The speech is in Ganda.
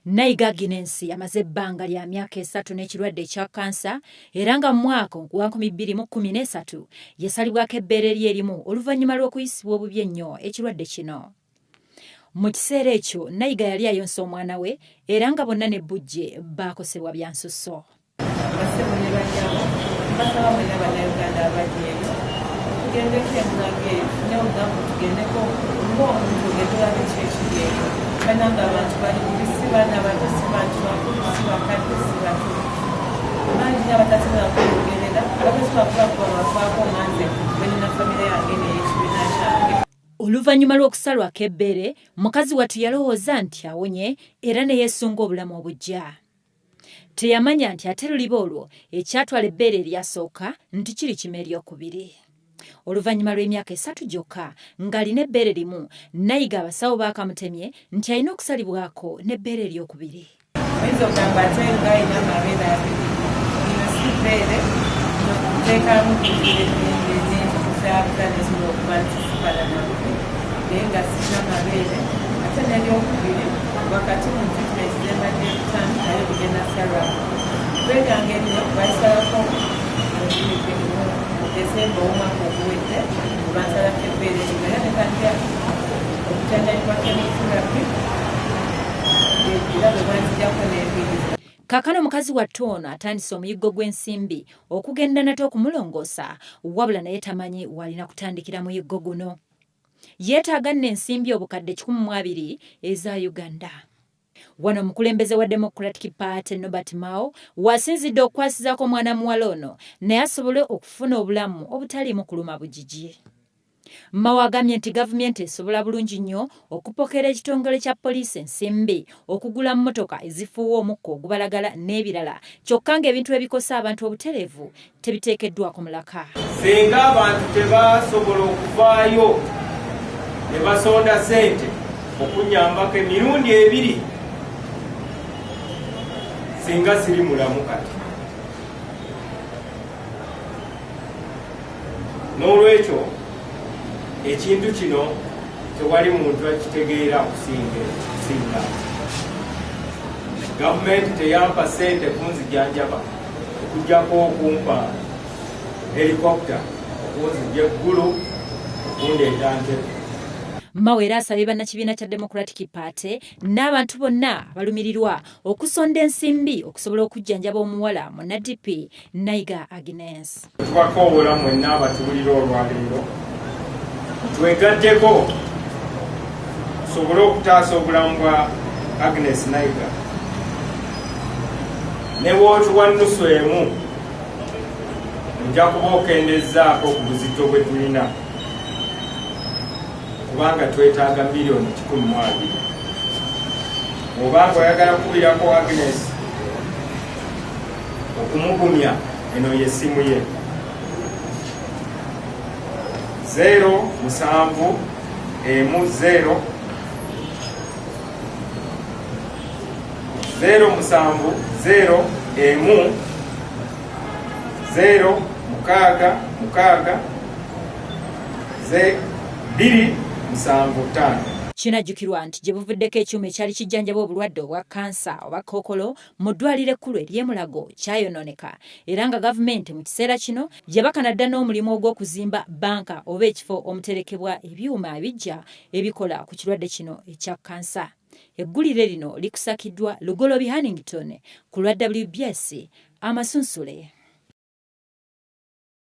Nayiga Agnes yamaze ebbanga lya myaka 3 n'ekirwadde ekya kansa era nga mu mwaka gwa 2013 yasalibwako ebbeere lye erimu oluvannyuma lw'okuyisibwa obubi ennyo ekirwadde kino. Mu kiseera ekyo Nayiga yali ayonsa omwana we era nga bonna ne bujje baakosebwa bya nsusso. Oluvannyuma lw'okusalwako ebbeere, mukazi wattu yalowooza nti awonye era ne yeesunga obulamu obujja. Teyamanya nti ate luliba olwo ekyatwala ebbeere eryasooka nti kiri kima eryokubiri. Oluvannyuma lw'emyaka 3 gyokka ng'alina ebbeere limu, Nayiga abasawo baakamutemye nti alina okusalibwako n'ebbeere eryokubiri. Kaakano mukazi wattu ono atandise omuyiggo gw'ensimbi okugenda nate okumulongoosa, wabula naye tamanyi walina kutandikira muyiggo guno. Yeetaaga nno ensimbi obukadde 120 eza Uganda. Wano omukulembeze wa Democratic Party Nobert Mao wasinzidde okukwasizaako omwana muwala ono naye asobole okufuna obulamu obutaliimu kuluma bugigi. Mao agambye nti gavumenti esobola bulungi nnyo okupokera ekitongole kya poliisi ensimbi okugula mmotoka ezifuuwa omukka ogubalagala n'ebirala, kyokka ng'ebintu ebikosa abantu obutereevu tebiteekeddwako mulaka. Singa abantu tebasobola okuvaayo ne basonda ssente okunyambako emirundi 2, singa siri mulamu kati. N'olwekyo ekintu kino tewali muntu akitegeera okusinga. Gavumenti teyampa ssente kunzijanjaba okujjako okumpa helikopita okunzija eggulu okundeeta Ntebe. Mao era asabye bannakibiina kya Democratic Party n'abantu bonna balumirirwa okusonda ensimbi okusobola okujjanjaba omuwala munna-DP Nayiga Agnes. Tubakoowoola mwenna abatuwulira olwaleero twegaddeko tusobole okutaasa obulamu bwa Agnes Nayiga. Ne wootuwa nnusu emu nja kuba okendezzaako ku buzito bwe tulina, kubanga twetaaga miliyoni 12. Obanga oyagala kubirako Agnes okumugumya, eno yessimu ye 070 070 0 Kinajjukirwa nti gye buvuddeko ekyuma ekyali kijjanjaba obulwadde obwa kansa oba Kkookolo mu ddwaliro ekkulu ery'e Mulago kyayonooneka era nga gavumenti mu kiseera kino yabaka nadda n'omulimu ogw'okuzimba banka oba ekifo omuterekebwa ebyuma ebijja ebikola ku kirwadde kino ekya kansa. Eggulire lino likusakiddwa Lugolobi Hannington ku lwa WBS Amasunsule.